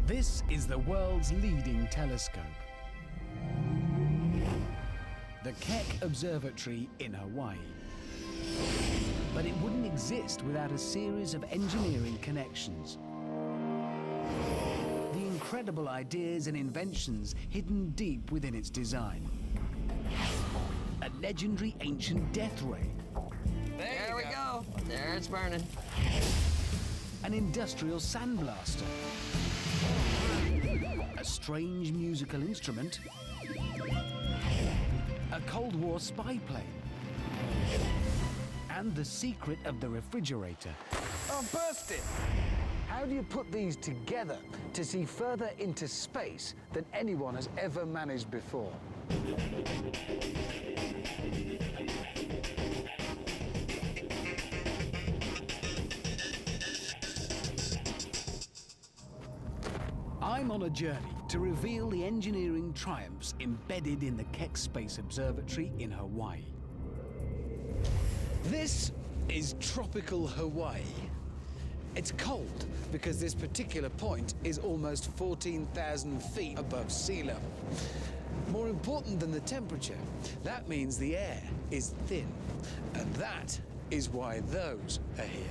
This is the world's leading telescope, the Keck Observatory in Hawaii. But it wouldn't exist without a series of engineering connections. The incredible ideas and inventions hidden deep within its design. A legendary ancient death ray. There we go. There it's burning. An industrial sandblaster. A strange musical instrument. A Cold War spy plane. And the secret of the refrigerator. Oh, burst it! How do you put these together to see further into space than anyone has ever managed before? I'm on a journey to reveal the engineering triumphs embedded in the Keck Space Observatory in Hawaii. This is tropical Hawaii. It's cold because this particular point is almost 14,000 feet above sea level. More important than the temperature, that means the air is thin. And that is why those are here.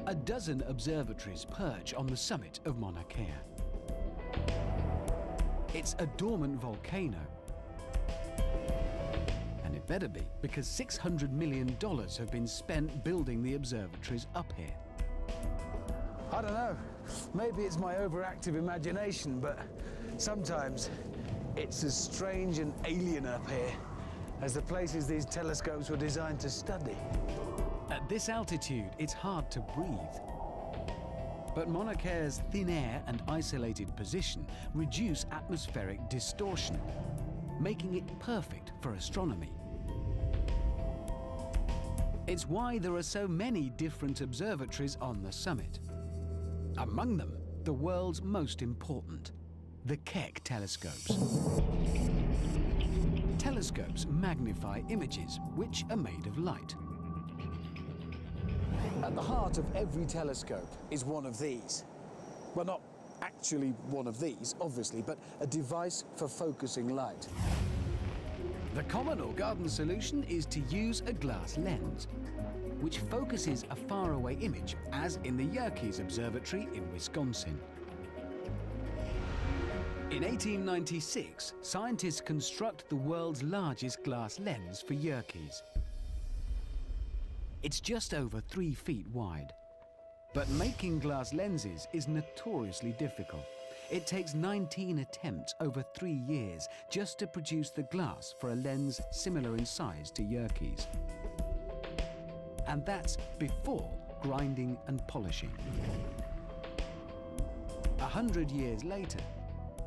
A dozen observatories perch on the summit of Mauna Kea. It's a dormant volcano. And it better be, because $600 million have been spent building the observatories up here. I don't know. Maybe it's my overactive imagination, but sometimes it's as strange and alien up here as the places these telescopes were designed to study. At this altitude, it's hard to breathe. But Mauna Kea's thin air and isolated position reduce atmospheric distortion, making it perfect for astronomy. It's why there are so many different observatories on the summit. Among them, the world's most important, the Keck telescopes. Telescopes magnify images, which are made of light. At the heart of every telescope is one of these. Well, not actually one of these, obviously, but a device for focusing light. The common or garden solution is to use a glass lens, which focuses a faraway image, as in the Yerkes Observatory in Wisconsin. In 1896, scientists construct the world's largest glass lens for Yerkes. It's just over 3 feet wide. But making glass lenses is notoriously difficult. It takes 19 attempts over 3 years just to produce the glass for a lens similar in size to Yerkes. And that's before grinding and polishing. 100 years later,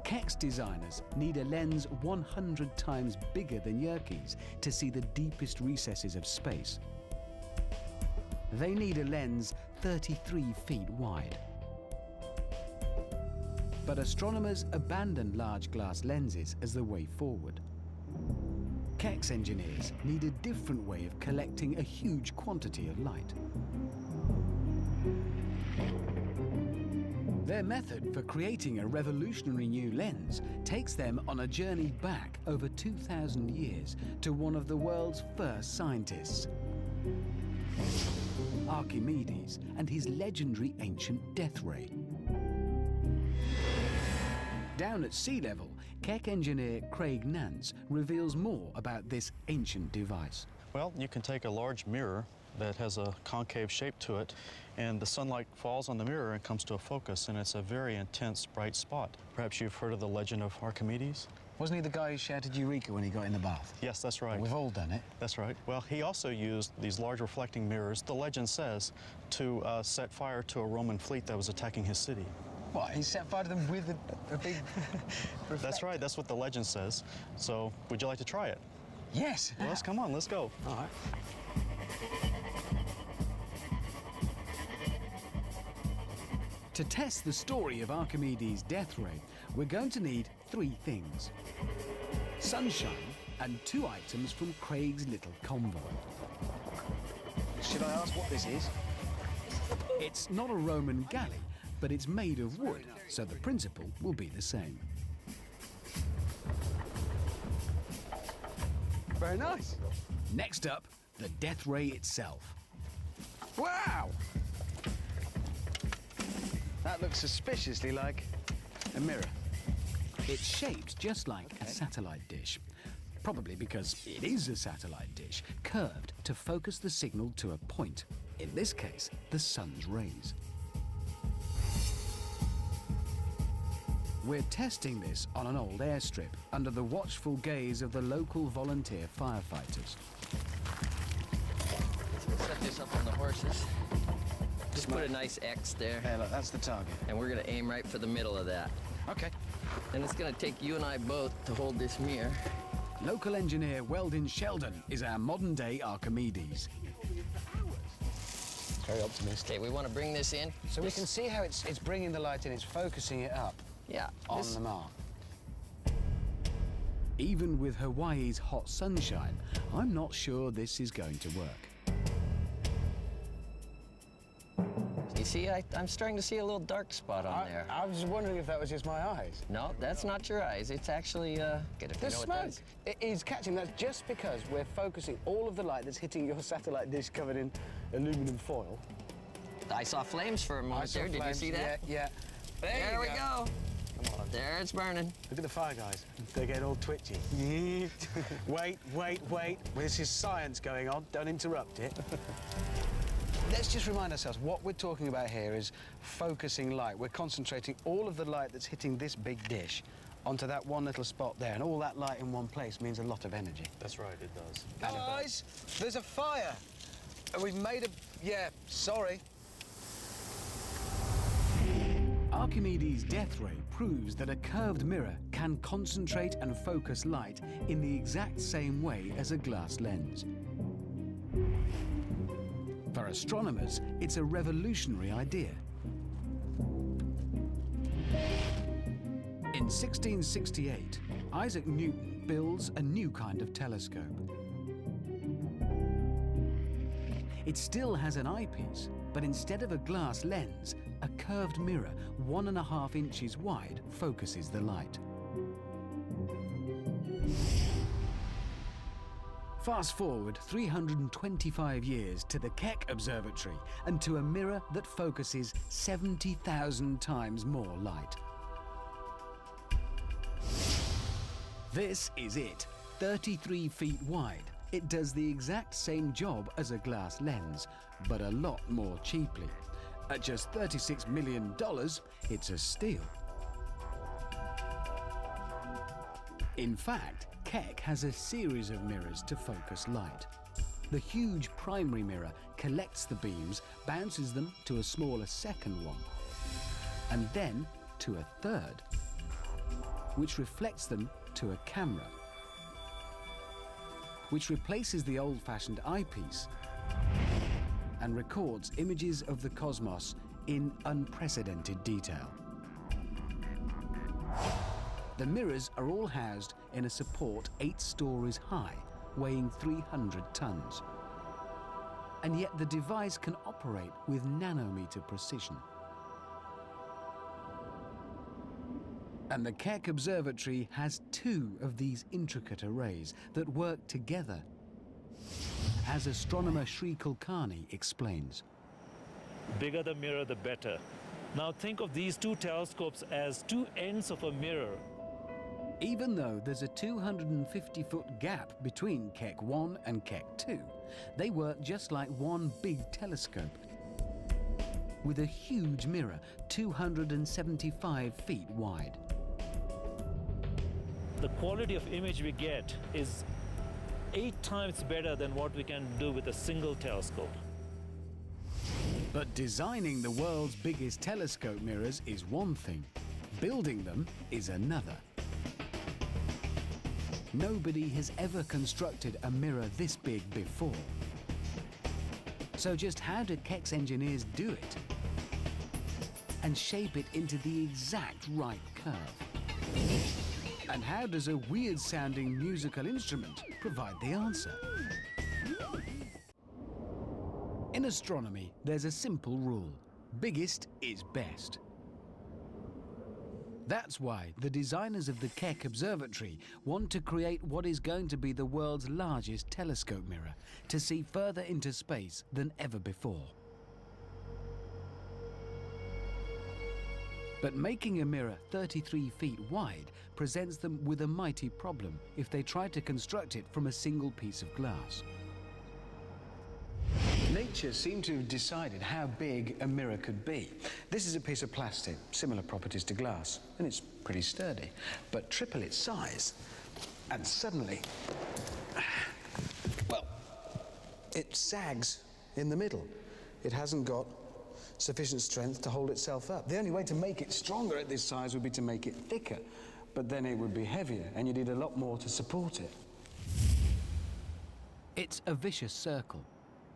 Keck's designers need a lens 100 times bigger than Yerkes to see the deepest recesses of space. They need a lens 33 feet wide. But astronomers abandoned large glass lenses as the way forward. Keck's engineers need a different way of collecting a huge quantity of light. Their method for creating a revolutionary new lens takes them on a journey back over 2,000 years to one of the world's first scientists, Archimedes and his legendary ancient death ray. Down at sea level, Keck engineer Craig Nance reveals more about this ancient device. Well, you can take a large mirror that has a concave shape to it, and the sunlight falls on the mirror and comes to a focus, and it's a very intense, bright spot. Perhaps you've heard of the legend of Archimedes? Wasn't he the guy who shouted Eureka when he got in the bath? Yes, that's right. We've all done it. That's right. Well, he also used these large reflecting mirrors, the legend says, to set fire to a Roman fleet that was attacking his city. What, he set fire to them with a big reflector? That's right, that's what the legend says. So, would you like to try it? Yes. Well, come on, let's go. All right. To test the story of Archimedes' death ray, we're going to need 3 things: sunshine and 2 items from Craig's little convoy. Should I ask what this is? It's not a Roman galley, but it's made of wood, so the principle will be the same. Very nice. Next up, the death ray itself. Wow! That looks suspiciously like a mirror. It's shaped just like a satellite dish, probably because it is a satellite dish, curved to focus the signal to a point, in this case, the sun's rays. We're testing this on an old airstrip under the watchful gaze of the local volunteer firefighters. Set this up on the horses. Just put a nice X there. Yeah, look, that's the target. And we're gonna aim right for the middle of that. Okay. And it's gonna take you and I both to hold this mirror. Local engineer Weldon Sheldon is our modern-day Archimedes. Very optimistic. Okay, we wanna bring this in. So we can see how it's bringing the light in, it's focusing it up Yeah. on the mark. Even with Hawaii's hot sunshine, I'm not sure this is going to work. You see, I'm starting to see a little dark spot on there. I was wondering if that was just my eyes. No, that's not your eyes. It's actually, get if you There's know what smoke. that is. It is catching. That's just because we're focusing all of the light that's hitting your satellite dish covered in aluminum foil. I saw flames for a moment there. Did you see that? Yeah. There we go. Come on. There it's burning. Look at the fire guys. They get all twitchy. Wait. This is science going on. Don't interrupt it. Let's just remind ourselves, what we're talking about here is focusing light. We're concentrating all of the light that's hitting this big dish onto that one little spot there, and all that light in one place means a lot of energy. That's right, it does. Guys, there's a fire. And we've made a... Yeah, sorry. Archimedes' death ray proves that a curved mirror can concentrate and focus light in the exact same way as a glass lens. For astronomers, it's a revolutionary idea. In 1668, Isaac Newton builds a new kind of telescope. It still has an eyepiece, but instead of a glass lens, a curved mirror 1.5 inches wide focuses the light. Fast forward 325 years to the Keck Observatory and to a mirror that focuses 70,000 times more light. This is it, 33 feet wide. It does the exact same job as a glass lens, but a lot more cheaply. At just $36 million, it's a steal. In fact, Keck has a series of mirrors to focus light. The huge primary mirror collects the beams, bounces them to a smaller second one, and then to a third, which reflects them to a camera, which replaces the old-fashioned eyepiece and records images of the cosmos in unprecedented detail. The mirrors are all housed in a support 8 stories high, weighing 300 tons. And yet the device can operate with nanometer precision. And the Keck Observatory has 2 of these intricate arrays that work together. As astronomer Sri Kulkarni explains. Bigger the mirror, the better. Now think of these 2 telescopes as 2 ends of a mirror. Even though there's a 250-foot gap between Keck 1 and Keck 2, they work just like one big telescope, with a huge mirror 275 feet wide. The quality of image we get is 8 times better than what we can do with a single telescope. But designing the world's biggest telescope mirrors is one thing. Building them is another. Nobody has ever constructed a mirror this big before. So just how did Keck's engineers do it? And shape it into the exact right curve? And how does a weird-sounding musical instrument provide the answer? In astronomy, there's a simple rule: biggest is best. That's why the designers of the Keck Observatory want to create what is going to be the world's largest telescope mirror to see further into space than ever before. But making a mirror 33 feet wide presents them with a mighty problem if they try to construct it from a single piece of glass. Nature seemed to have decided how big a mirror could be. This is a piece of plastic, similar properties to glass, and it's pretty sturdy, but triple its size, and suddenly, well, it sags in the middle. It hasn't got sufficient strength to hold itself up. The only way to make it stronger at this size would be to make it thicker, but then it would be heavier, and you need a lot more to support it. It's a vicious circle.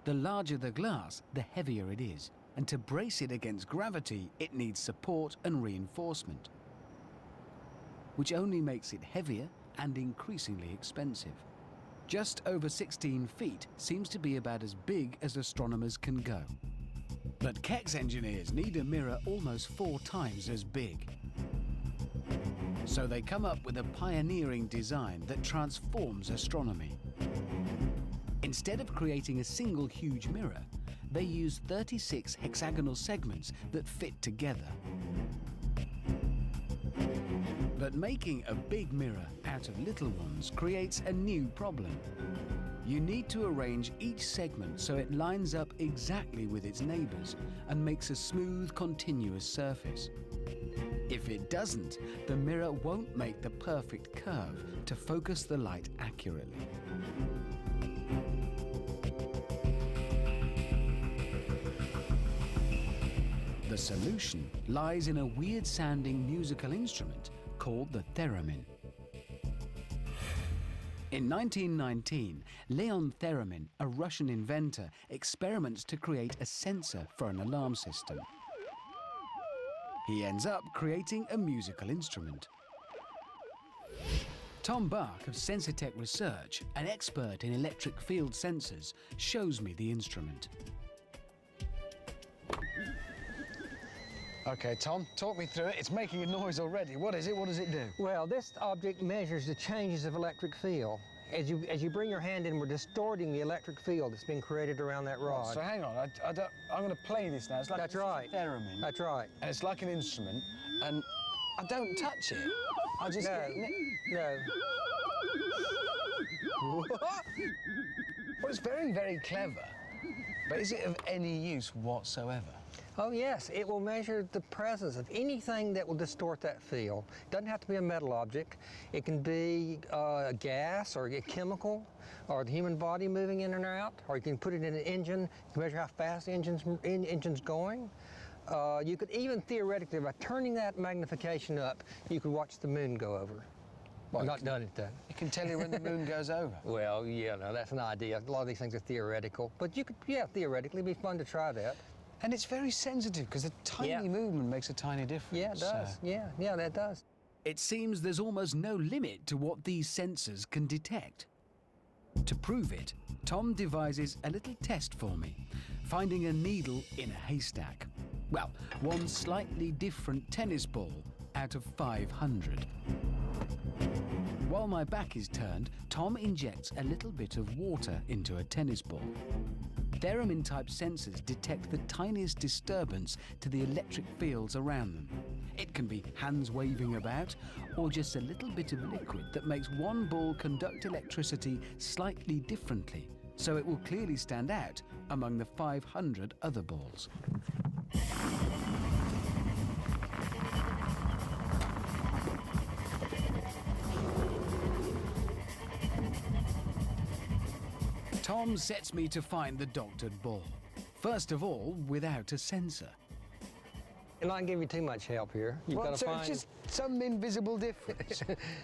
The larger the glass, the heavier it is, and to brace it against gravity, it needs support and reinforcement, which only makes it heavier and increasingly expensive. Just over 16 feet seems to be about as big as astronomers can go. But Keck's engineers need a mirror almost 4 times as big. So they come up with a pioneering design that transforms astronomy. Instead of creating a single huge mirror, they use 36 hexagonal segments that fit together. But making a big mirror out of little ones creates a new problem. You need to arrange each segment so it lines up exactly with its neighbors and makes a smooth, continuous surface. If it doesn't, the mirror won't make the perfect curve to focus the light accurately. The solution lies in a weird-sounding musical instrument called the theremin. In 1919, Leon Theremin, a Russian inventor, experiments to create a sensor for an alarm system. He ends up creating a musical instrument. Tom Bach of Sensitech Research, an expert in electric field sensors, shows me the instrument. Okay, Tom, talk me through it. It's making a noise already. What is it? What does it do? Well, this object measures the changes of electric field. As you bring your hand in, we're distorting the electric field that's been created around that rod. So hang on, I'm going to play this now. It's like That's right. theremin. That's right. And it's like an instrument, and I don't touch it. I just get No. What? Well, it's very, very clever. But is it of any use whatsoever? Oh, yes. It will measure the presence of anything that will distort that field. It doesn't have to be a metal object. It can be a gas or a chemical or the human body moving in and out, or you can put it in an engine. You can measure how fast the engine's going. You could even theoretically, by turning that magnification up, you could watch the moon go over. Well, not done it then. It can tell you when the moon goes over. Well, yeah, no, that's an idea. A lot of these things are theoretical. But you could, yeah, theoretically, it'd be fun to try that. And it's very sensitive, because a tiny movement makes a tiny difference. Yeah, it does. Yeah, that does. It seems there's almost no limit to what these sensors can detect. To prove it, Tom devises a little test for me, finding a needle in a haystack. Well, one slightly different tennis ball out of 500. While my back is turned, Tom injects a little bit of water into a tennis ball. Theremin-type sensors detect the tiniest disturbance to the electric fields around them. It can be hands waving about, or just a little bit of liquid that makes one ball conduct electricity slightly differently, so it will clearly stand out among the 500 other balls. Tom sets me to find the doctored ball. First of all, without a sensor. And I can give you too much help here. You've got to find... It's just some invisible difference.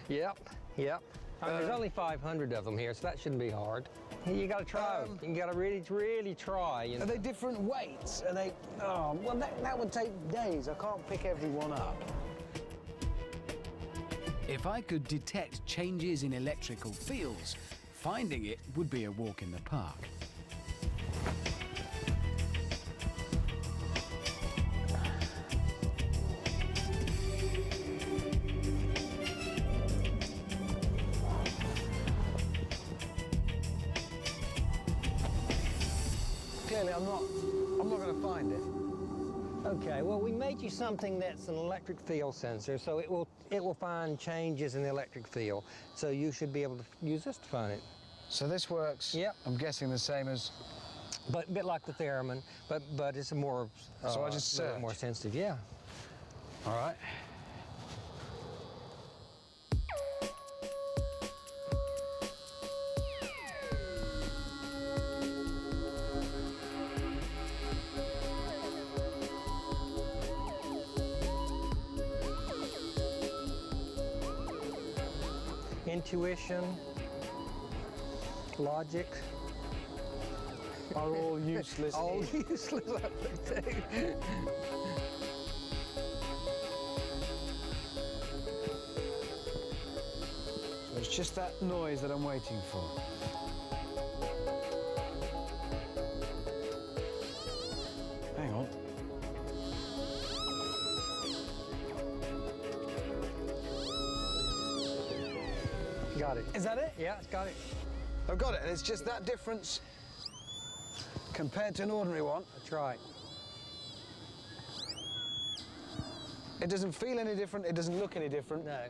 Yep. I mean, there's only 500 of them here, so that shouldn't be hard. You got to try. You got to really try. You know? Are they different weights? Are they? Oh, well, that would take days. I can't pick every one up. If I could detect changes in electrical fields, finding it would be a walk in the park. clearly I'm not going to find it. Okay, well, we made you something that's an electric field sensor, so it will find changes in the electric field. So you should be able to use this to find it. So this works, Yep. I'm guessing the same as... But a bit like the theremin, but it's a more So I just a little search? more sensitive. Yeah. All right. Intuition, logic. Are all useless. All useless, I think. So it's just that noise that I'm waiting for. Hang on. Got it. Is that it? Yeah, it's got it. I've got it, and it's just that difference compared to an ordinary one. That's right. It doesn't feel any different, it doesn't look any different. No.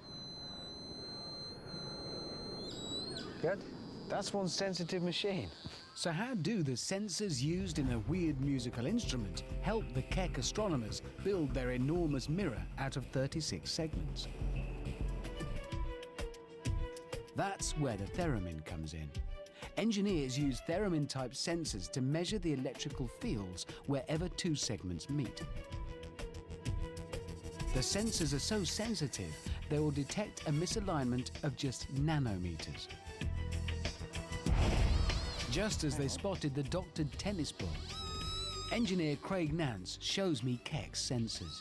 Good. That's one sensitive machine. So how do the sensors used in a weird musical instrument help the Keck astronomers build their enormous mirror out of 36 segments? That's where the theremin comes in. Engineers use theremin-type sensors to measure the electrical fields wherever two segments meet. The sensors are so sensitive, they will detect a misalignment of just nanometers. Just as they spotted the doctored tennis ball, engineer Craig Nance shows me Keck's sensors.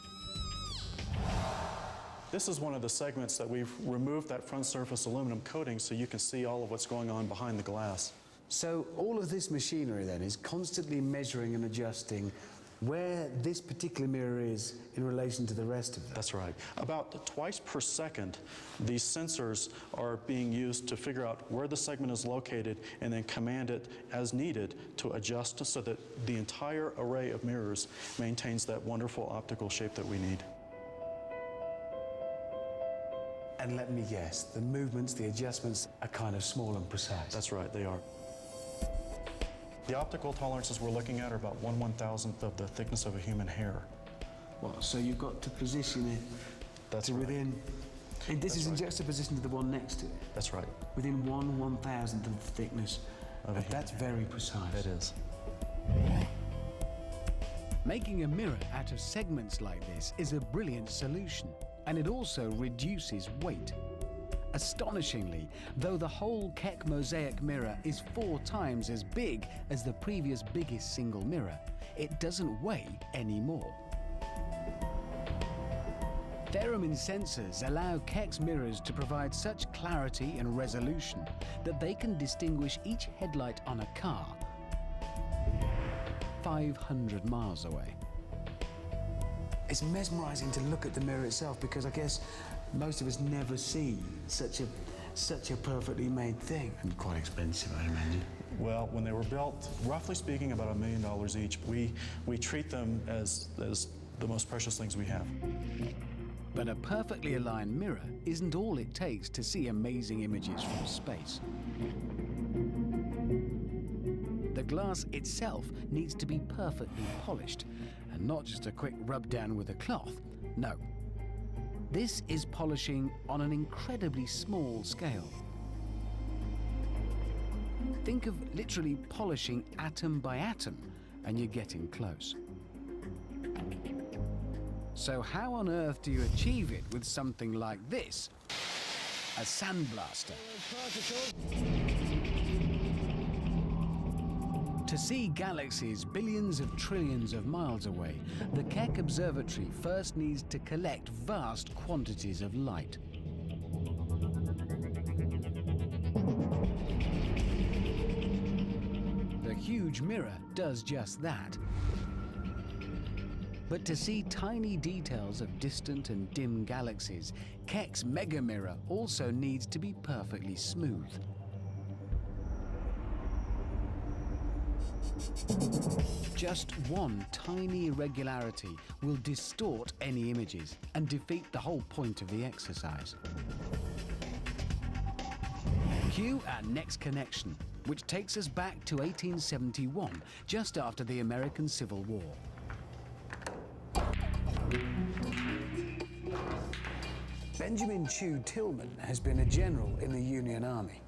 This is one of the segments that we've removed that front surface aluminum coating so you can see all of what's going on behind the glass. So all of this machinery then is constantly measuring and adjusting where this particular mirror is in relation to the rest of them. That's right. About twice per second, these sensors are being used to figure out where the segment is located and then command it as needed to adjust so that the entire array of mirrors maintains that wonderful optical shape that we need. And let me guess, the movements, the adjustments are kind of small and precise. That's right, they are. The optical tolerances we're looking at are about 1/1000th of the thickness of a human hair. Well, so you've got to position it That's to right. within... And this That's is in right. juxtaposition to the one next to it. That's right. Within 1/1000th of the thickness. Of a That's human very precise. That is. Making a mirror out of segments like this is a brilliant solution, and it also reduces weight. Astonishingly, though the whole Keck mosaic mirror is 4 times as big as the previous biggest single mirror, it doesn't weigh any more. Theremin sensors allow Keck's mirrors to provide such clarity and resolution that they can distinguish each headlight on a car 500 miles away. It's mesmerizing to look at the mirror itself because I guess most of us never see such a perfectly made thing. And quite expensive, I imagine. Well, when they were built, roughly speaking, about $1 million each, we treat them as the most precious things we have. But a perfectly aligned mirror isn't all it takes to see amazing images from space. The glass itself needs to be perfectly polished, and not just a quick rub down with a cloth. No. This is polishing on an incredibly small scale. Think of literally polishing atom by atom, and you're getting close. So how on earth do you achieve it with something like this? A sandblaster. To see galaxies billions of trillions of miles away, the Keck Observatory first needs to collect vast quantities of light. The huge mirror does just that. But to see tiny details of distant and dim galaxies, Keck's mega mirror also needs to be perfectly smooth. Just one tiny irregularity will distort any images and defeat the whole point of the exercise. Cue our next connection, which takes us back to 1871, just after the American Civil War. Benjamin Chew Tillman has been a general in the Union Army.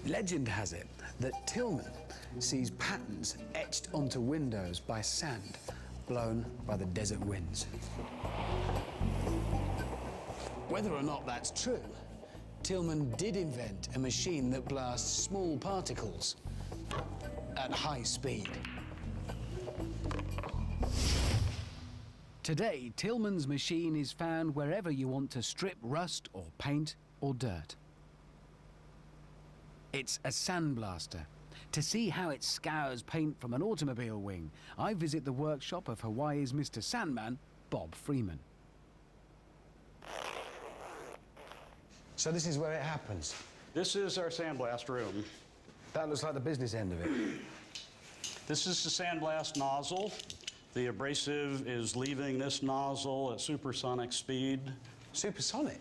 Legend has it that Tillman sees patterns etched onto windows by sand blown by the desert winds. Whether or not that's true, Tillman did invent a machine that blasts small particles at high speed. Today, Tillman's machine is found wherever you want to strip rust or paint or dirt. It's a sandblaster. To see how it scours paint from an automobile wing, I visit the workshop of Hawaii's Mr. Sandman, Bob Freeman. So this is where it happens. This is our sandblast room. That looks like the business end of it. This is the sandblast nozzle. The abrasive is leaving this nozzle at supersonic speed. Supersonic?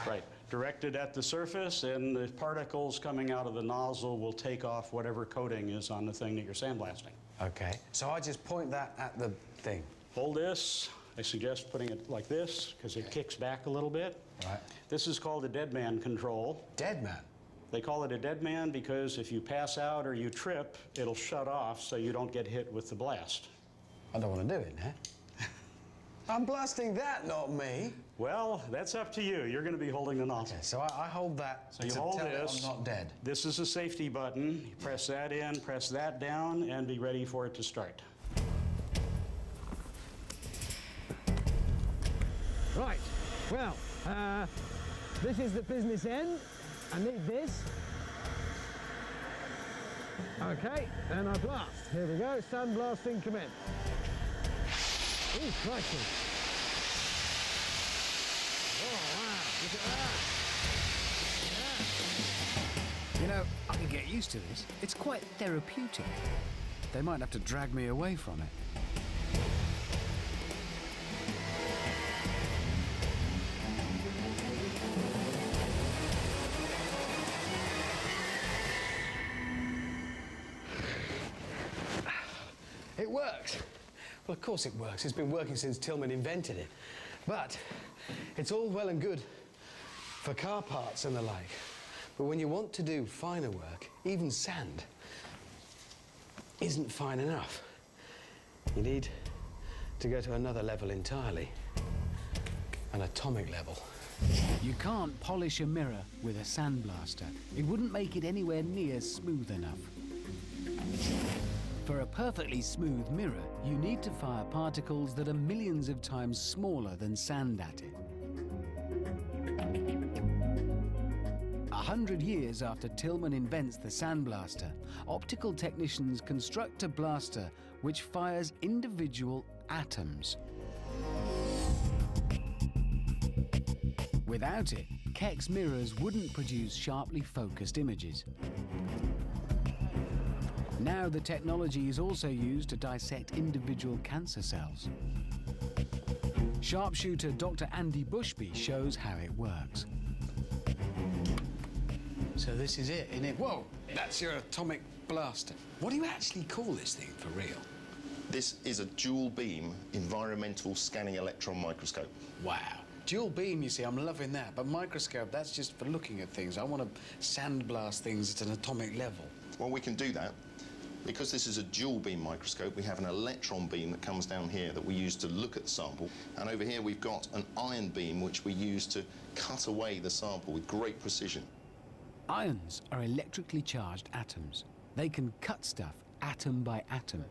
Right. Directed at the surface, and the particles coming out of the nozzle will take off whatever coating is on the thing that you're sandblasting. Okay. So I just point that at the thing. Hold this. I suggest putting it like this, because it kicks back a little bit. Right. This is called a dead man control. Dead man? They call it a dead man because if you pass out or you trip, it'll shut off so you don't get hit with the blast. I don't want to do it now. I'm blasting that, not me. Well, that's up to you. You're going to be holding the nozzle. Okay, so I hold that So you to hold tell it this. I'm not dead. This is a safety button. You press that in, press that down, and be ready for it to start. Right, well, this is the business end. I need this. Okay, and I blast. Here we go, sandblasting commence. Ooh, crikey. Oh, wow, look at that. You know, I can get used to this. It's quite therapeutic. They might have to drag me away from it. It works. Well, of course it works. It's been working since Tillman invented it. But it's all well and good for car parts and the like. But when you want to do finer work, even sand isn't fine enough. You need to go to another level entirely, an atomic level. You can't polish a mirror with a sandblaster. It wouldn't make it anywhere near smooth enough. For a perfectly smooth mirror, you need to fire particles that are millions of times smaller than sand at it. 100 years after Tillman invents the sandblaster, optical technicians construct a blaster which fires individual atoms. Without it, Keck's mirrors wouldn't produce sharply focused images. Now the technology is also used to dissect individual cancer cells. Sharpshooter Dr. Andy Bushby shows how it works. So this is it, isn't it? Whoa, that's your atomic blaster. What do you actually call this thing for real? This is a dual beam environmental scanning electron microscope. Wow. Dual beam, you see, I'm loving that. But microscope, that's just for looking at things. I want to sandblast things at an atomic level. Well, we can do that. Because this is a dual beam microscope, we have an electron beam that comes down here that we use to look at the sample. And over here we've got an ion beam which we use to cut away the sample with great precision. Ions are electrically charged atoms. They can cut stuff atom by atom.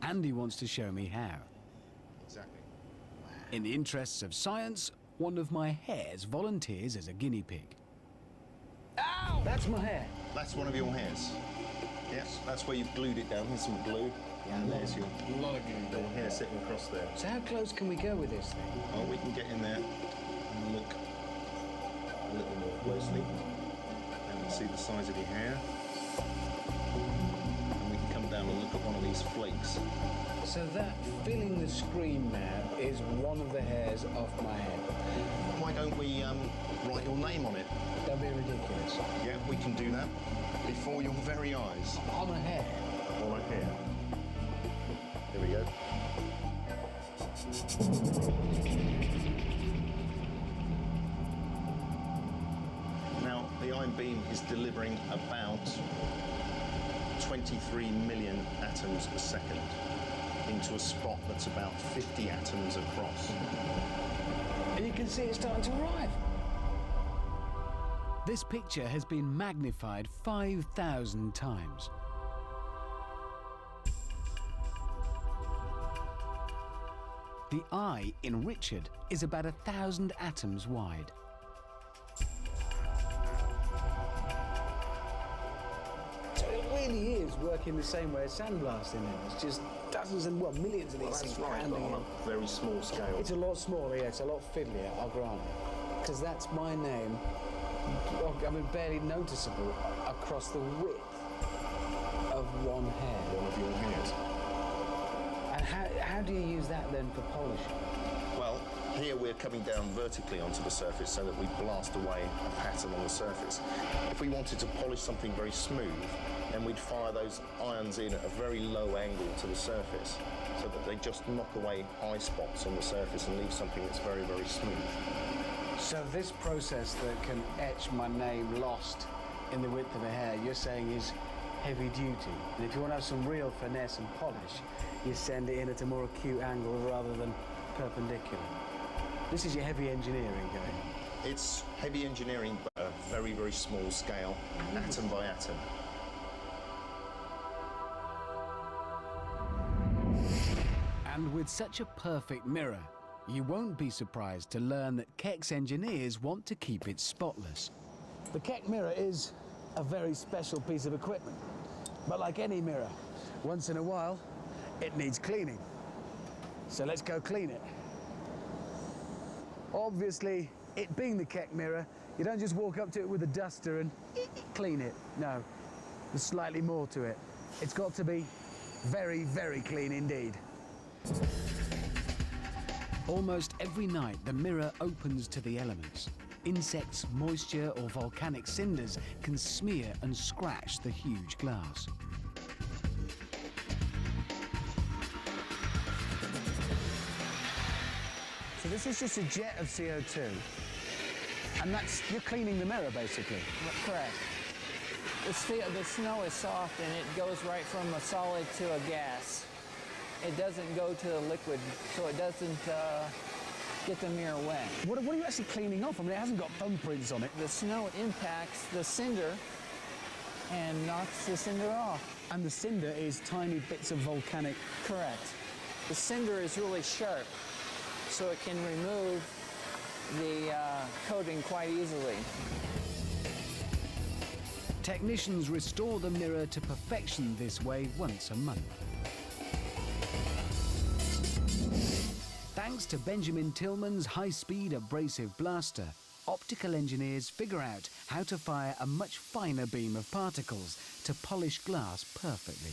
Andy wants to show me how. Exactly. In the interests of science, one of my hairs volunteers as a guinea pig. Ow! That's my hair. That's one of your hairs. Yes, that's where you've glued it down. Here's some glue. And there's your little hair sitting across there. So how close can we go with this thing? Oh, we can get in there and look a little more closely. And see the size of your hair. And we can come down and look at one of these flakes. So that filling the screen now is one of the hairs off my head. Why don't we write your name on it? That'd be ridiculous. Yeah, we can do that before your very eyes. On a hair. On a hair. Here we go. Now, the ion beam is delivering about 23 million atoms a second into a spot that's about 50 atoms across. And you can see it's starting to arrive. This picture has been magnified 5,000 times. The eye in Richard is about 1,000 atoms wide. So it really is working the same way as sandblasting then. It's just dozens and, well, millions of these things pounding in. On a very small scale. It's a lot smaller, yeah, it's a lot fiddlier, I'll grant it. Because that's my name, I mean, barely noticeable across the width of one hair. One of your hairs. And how do you use that then for polishing? Well, here we're coming down vertically onto the surface so that we blast away a pattern on the surface. If we wanted to polish something very smooth, then we'd fire those ions in at a very low angle to the surface so that they just knock away eye spots on the surface and leave something that's very, very smooth. So this process that can etch my name lost in the width of a hair, you're saying is heavy duty. And if you want to have some real finesse and polish, you send it in at a more acute angle rather than perpendicular. This is your heavy engineering going. It's heavy engineering, but a very, very small scale, atom by atom. And with such a perfect mirror, you won't be surprised to learn that Keck's engineers want to keep it spotless. The Keck mirror is a very special piece of equipment. But like any mirror, once in a while, it needs cleaning. So let's go clean it. Obviously, it being the Keck mirror, you don't just walk up to it with a duster and clean it. No, there's slightly more to it. It's got to be very, very clean indeed. Almost every night, the mirror opens to the elements. Insects, moisture, or volcanic cinders can smear and scratch the huge glass. So this is just a jet of CO2. And you're cleaning the mirror, basically. Correct. The snow is soft and it goes right from a solid to a gas. It doesn't go to the liquid, so it doesn't get the mirror wet. What are you actually cleaning off? I mean, it hasn't got thumbprints on it. The snow impacts the cinder and knocks the cinder off. And the cinder is tiny bits of volcanic... Correct. The cinder is really sharp, so it can remove the coating quite easily. Technicians restore the mirror to perfection this way once a month. Thanks to Benjamin Tillman's high-speed abrasive blaster, optical engineers figure out how to fire a much finer beam of particles to polish glass perfectly.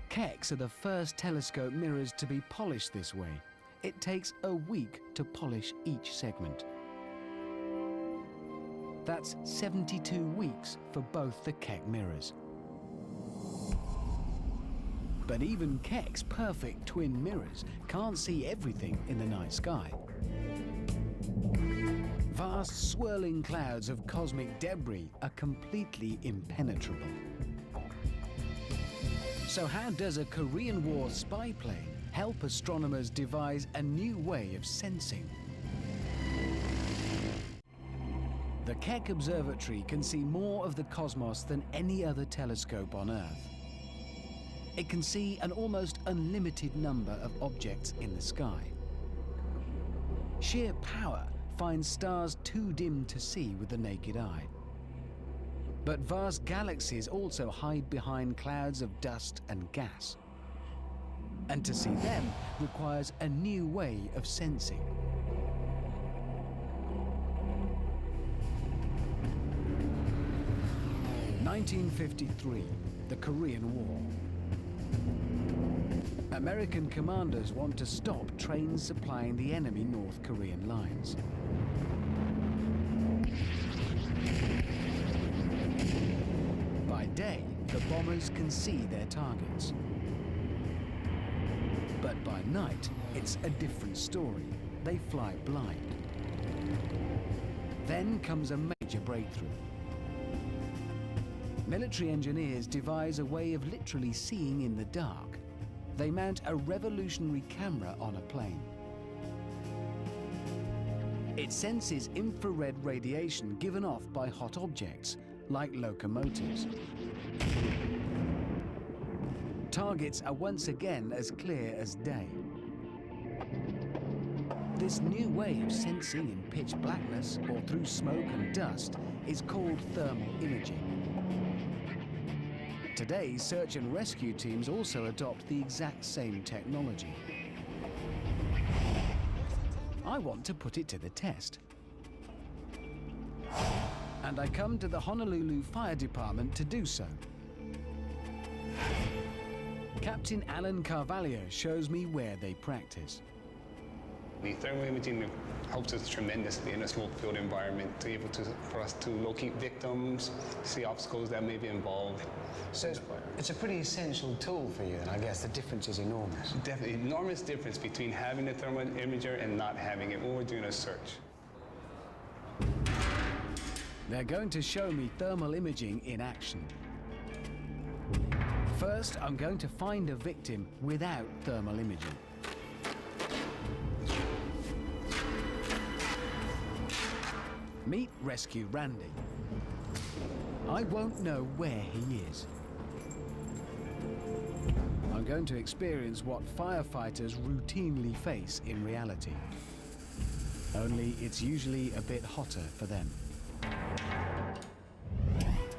Keck's are the first telescope mirrors to be polished this way. It takes a week to polish each segment. That's 72 weeks for both the Keck mirrors. But even Keck's perfect twin mirrors can't see everything in the night sky. Vast swirling clouds of cosmic debris are completely impenetrable. So how does a Korean War spy plane help astronomers devise a new way of sensing? The Keck Observatory can see more of the cosmos than any other telescope on Earth. It can see an almost unlimited number of objects in the sky. Sheer power finds stars too dim to see with the naked eye. But vast galaxies also hide behind clouds of dust and gas. And to see them requires a new way of sensing. 1953, the Korean War. American commanders want to stop trains supplying the enemy North Korean lines. By day, the bombers can see their targets. But by night, it's a different story. They fly blind. Then comes a major breakthrough. Military engineers devise a way of literally seeing in the dark. They mount a revolutionary camera on a plane. It senses infrared radiation given off by hot objects, like locomotives. Targets are once again as clear as day. This new way of sensing in pitch blackness or through smoke and dust is called thermal imaging. Today, search and rescue teams also adopt the exact same technology. I want to put it to the test. And I come to the Honolulu Fire Department to do so. Captain Alan Carvalho shows me where they practice. The thermal imaging helps us tremendously in a smoke-filled environment for us to locate victims, see obstacles that may be involved. So it's a pretty essential tool for you, and I guess the difference is enormous. Definitely, enormous difference between having a thermal imager and not having it when we're doing a search. They're going to show me thermal imaging in action. First, I'm going to find a victim without thermal imaging. Meet Rescue Randy. I won't know where he is. I'm going to experience what firefighters routinely face in reality. Only it's usually a bit hotter for them.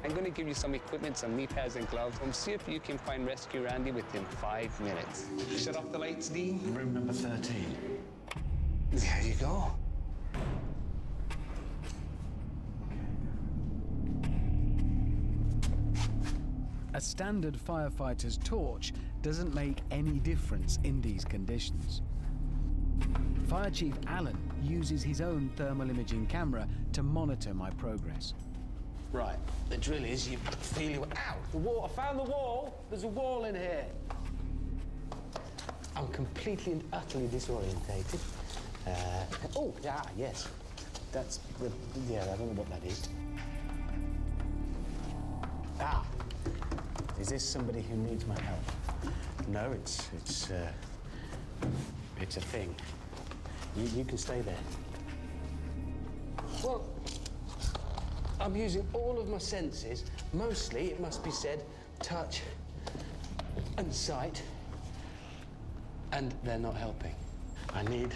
I'm going to give you some equipment, some knee pads and gloves, and see if you can find Rescue Randy within 5 minutes. Shut off the lights, Dean. Room number 13. There you go. A standard firefighter's torch doesn't make any difference in these conditions. Fire Chief Allen uses his own thermal imaging camera to monitor my progress. Right, the drill is you feel your... Ow! The wall, I found the wall! There's a wall in here! I'm completely and utterly disorientated. Yes. That's the... Yeah, I don't know what that is. Is this somebody who needs my help? No, it's a thing. You can stay there. Well, I'm using all of my senses. Mostly, it must be said, touch and sight. And they're not helping. I need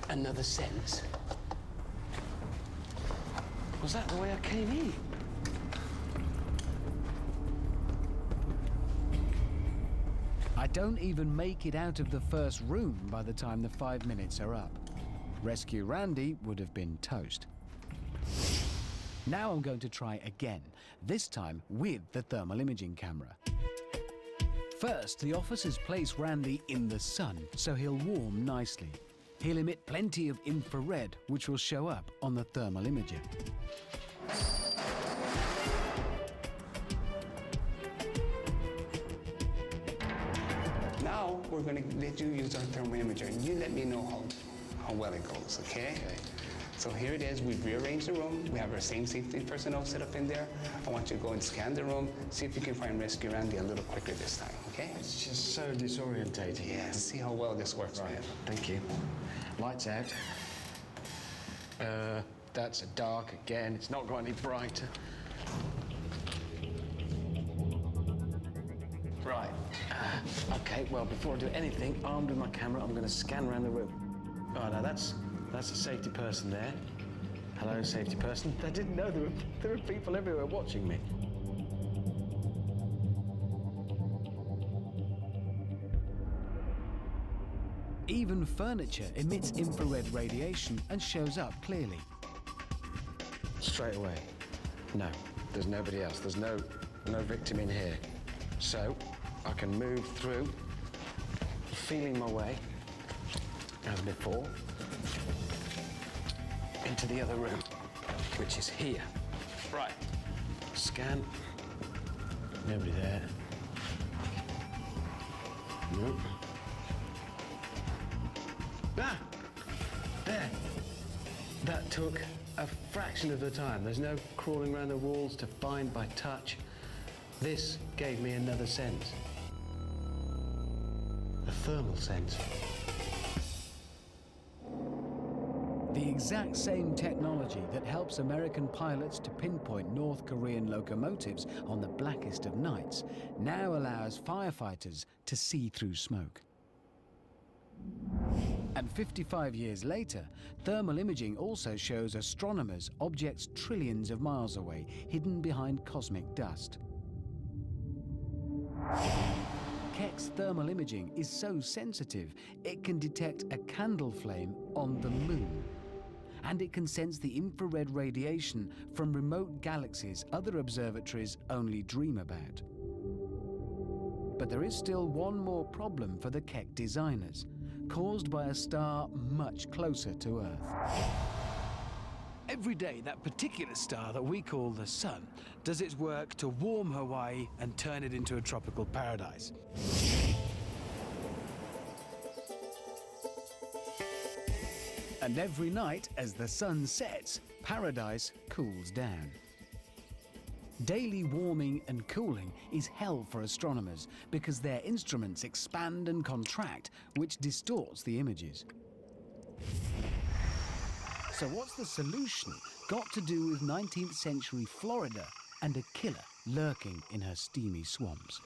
another sense. Was that the way I came in? I don't even make it out of the first room by the time the 5 minutes are up. Rescue Randy would have been toast. Now I'm going to try again, this time with the thermal imaging camera. First, the officers place Randy in the sun, so he'll warm nicely. He'll emit plenty of infrared, which will show up on the thermal imager. Now we're going to let you use our thermal imager, and you let me know how well it goes, okay? So here it is. We've rearranged the room. We have our same safety personnel set up in there. I want you to go and scan the room, see if you can find Rescue Randy a little quicker this time, okay? It's just so disorientating. Yeah, see how well this works, Right, man. thank you. Lights out. That's a dark again. It's not got any brighter. Right. Okay, well, before I do anything, armed with my camera, I'm going to scan around the room. Oh, no, that's a safety person there. Hello, safety person. I didn't know there were people everywhere watching me. Even furniture emits infrared radiation and shows up clearly. Straight away. No. there's nobody else. There's no victim in here. So I can move through, feeling my way, as before, into the other room, which is here. Right. Scan. Nobody there. Nope. Ah! There. That took a fraction of the time. There's no crawling around the walls to find by touch. This gave me another sense. A thermal sense. The exact same technology that helps American pilots to pinpoint North Korean locomotives on the blackest of nights now allows firefighters to see through smoke. And 55 years later, thermal imaging also shows astronomers objects trillions of miles away, hidden behind cosmic dust. Keck's thermal imaging is so sensitive, it can detect a candle flame on the moon. And it can sense the infrared radiation from remote galaxies other observatories only dream about. But there is still one more problem for the Keck designers, caused by a star much closer to Earth. Every day, that particular star that we call the Sun does its work to warm Hawaii and turn it into a tropical paradise. And every night, as the sun sets, paradise cools down. Daily warming and cooling is hell for astronomers because their instruments expand and contract, which distorts the images. So what's the solution got to do with 19th century Florida and a killer lurking in her steamy swamps?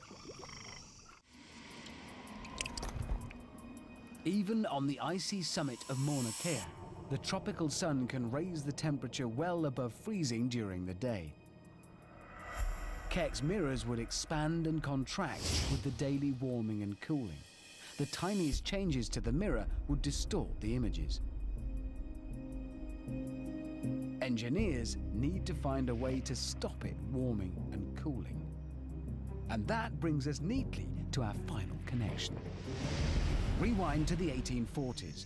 Even on the icy summit of Mauna Kea, the tropical sun can raise the temperature well above freezing during the day. Keck's mirrors would expand and contract with the daily warming and cooling. The tiniest changes to the mirror would distort the images. Engineers need to find a way to stop it warming and cooling. And that brings us neatly to our final connection. Rewind to the 1840s.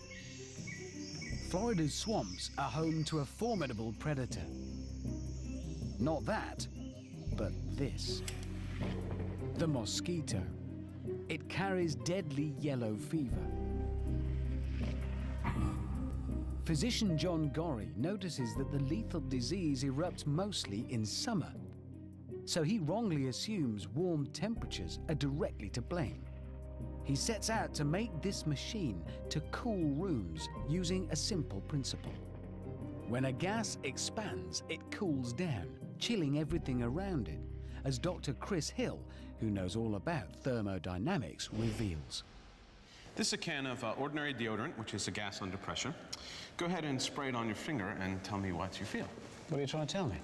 Florida's swamps are home to a formidable predator. Not that, but this. The mosquito. It carries deadly yellow fever. Physician John Gorrie notices that the lethal disease erupts mostly in summer. So he wrongly assumes warm temperatures are directly to blame. He sets out to make this machine to cool rooms using a simple principle. When a gas expands, it cools down, chilling everything around it, as Dr. Chris Hill, who knows all about thermodynamics, reveals. This is a can of ordinary deodorant, which is a gas under pressure. Go ahead and spray it on your finger and tell me what you feel. What are you trying to tell me?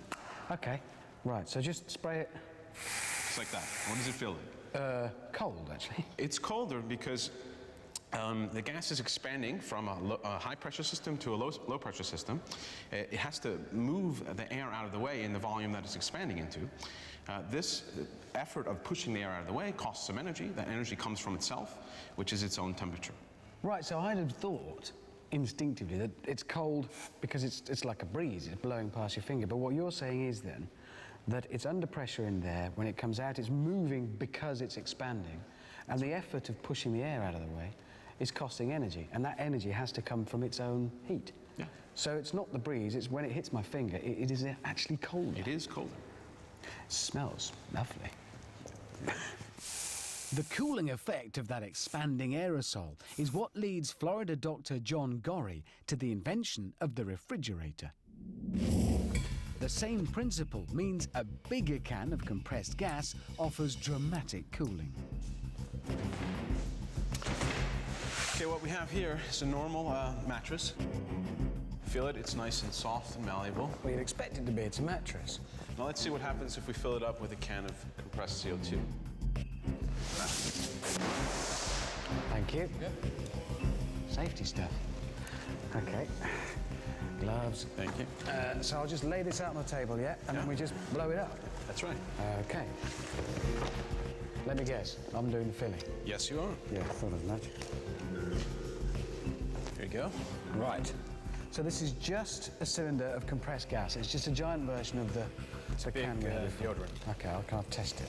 Okay, right, so just spray it. Just like that. What does it feel like? Cold, actually. It's colder because the gas is expanding from a high-pressure system to a low-pressure system. It has to move the air out of the way in the volume that it's expanding into. This effort of pushing the air out of the way costs some energy. That energy comes from itself, which is its own temperature. Right, so I'd have thought instinctively that it's cold because it's like a breeze, it's blowing past your finger. But what you're saying is then that it's under pressure in there. When it comes out, it's moving because it's expanding. And the effort of pushing the air out of the way is costing energy. And that energy has to come from its own heat. Yeah. So it's not the breeze, it's when it hits my finger, it is actually colder. It is colder. It smells lovely. The cooling effect of that expanding aerosol is what leads Florida Dr. John Gorrie to the invention of the refrigerator. The same principle means a bigger can of compressed gas offers dramatic cooling. Okay, what we have here is a normal mattress. Feel it, it's nice and soft and malleable. Well, you'd expect it to be, it's a mattress. Now let's see what happens if we fill it up with a can of compressed CO2. Thank you. Yep. Safety stuff. Okay. Gloves. Thank you. So I'll just lay this out on the table, yeah? And then we just blow it up. That's right. Okay. Let me guess, I'm doing the filling. Yes, you are. Yeah, thought as much. Here you go. Right. So this is just a cylinder of compressed gas. It's just a giant version of the Big can we had before. deodorant. Okay, I'll kind of test it.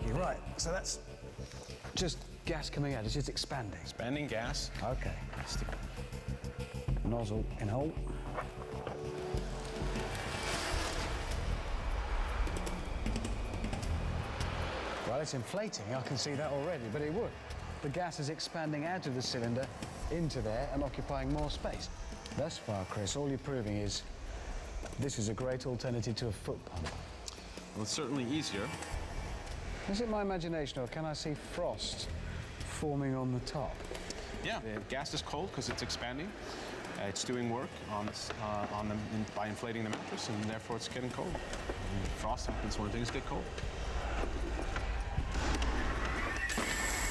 You're right. So that's just gas coming out. It's just expanding. Expanding gas. Okay. Stick nozzle in hole. Well, it's inflating. I can see that already, but it would. The gas is expanding out of the cylinder into there and occupying more space. Thus far, Chris, all you're proving is this is a great alternative to a foot pump. Well, it's certainly easier. Is it my imagination, or can I see frost forming on the top? Yeah, the gas is cold because it's expanding. It's doing work by inflating the mattress, and therefore it's getting cold. And frost happens when things get cold.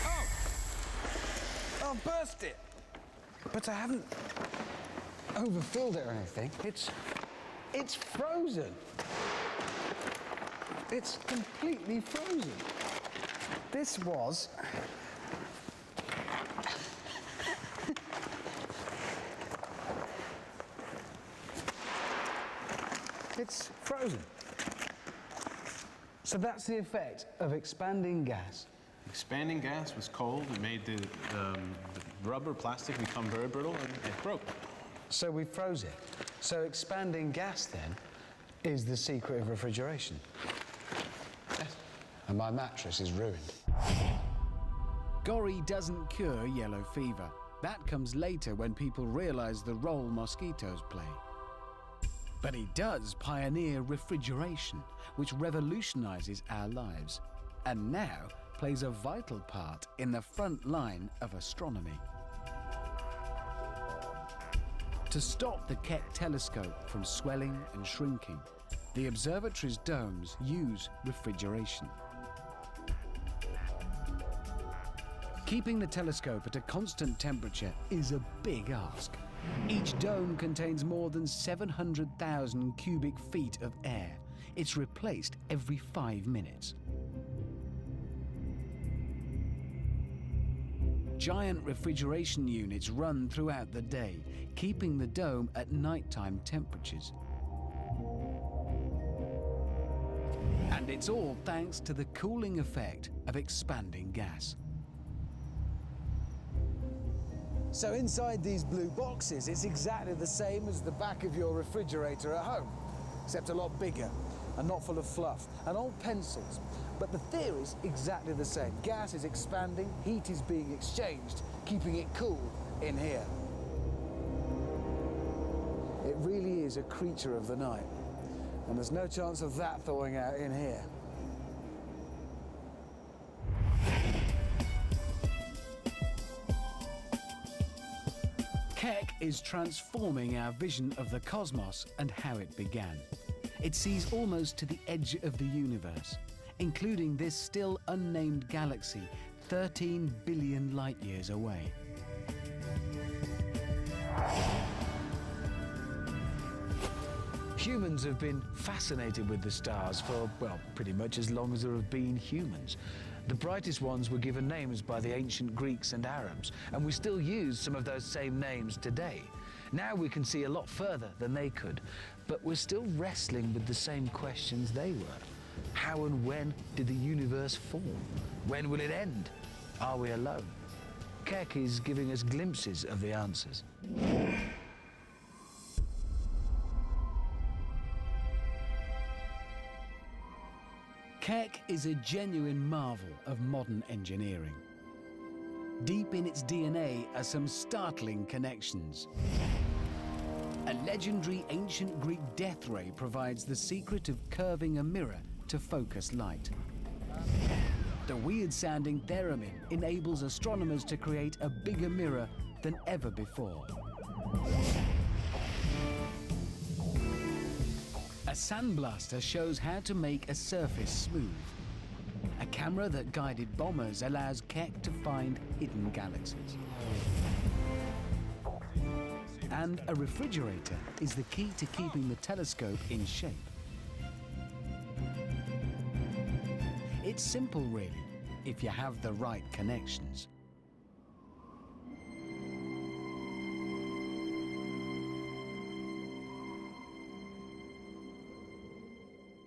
Oh! I've burst it! But I haven't overfilled it or anything. It's frozen. It's completely frozen. This was... It's frozen. So that's the effect of expanding gas. Expanding gas was cold. It made the rubber plastic become very brittle, and it broke. So we froze it. So expanding gas, then, is the secret of refrigeration. Yes. And my mattress is ruined. Gori doesn't cure yellow fever. That comes later when people realize the role mosquitoes play. But he does pioneer refrigeration, which revolutionizes our lives, and now plays a vital part in the front line of astronomy. To stop the Keck telescope from swelling and shrinking, the observatory's domes use refrigeration. Keeping the telescope at a constant temperature is a big ask. Each dome contains more than 700,000 cubic feet of air. It's replaced every 5 minutes. Giant refrigeration units run throughout the day, keeping the dome at nighttime temperatures. And it's all thanks to the cooling effect of expanding gas. So inside these blue boxes, it's exactly the same as the back of your refrigerator at home, except a lot bigger and not full of fluff and old pencils. But the theory's exactly the same. Gas is expanding, heat is being exchanged, keeping it cool in here. It really is a creature of the night, and there's no chance of that thawing out in here. Keck is transforming our vision of the cosmos and how it began. It sees almost to the edge of the universe, including this still unnamed galaxy 13 billion light years away. Humans have been fascinated with the stars for, well, pretty much as long as there have been humans. The brightest ones were given names by the ancient Greeks and Arabs, and we still use some of those same names today. Now we can see a lot further than they could, but we're still wrestling with the same questions they were. How and when did the universe form? When will it end? Are we alone? Keck is giving us glimpses of the answers. Keck is a genuine marvel of modern engineering. Deep in its DNA are some startling connections. A legendary ancient Greek death ray provides the secret of curving a mirror to focus light. The weird-sounding theremin enables astronomers to create a bigger mirror than ever before. A sandblaster shows how to make a surface smooth. A camera that guided bombers allows Keck to find hidden galaxies. And a refrigerator is the key to keeping the telescope in shape. It's simple, really, if you have the right connections.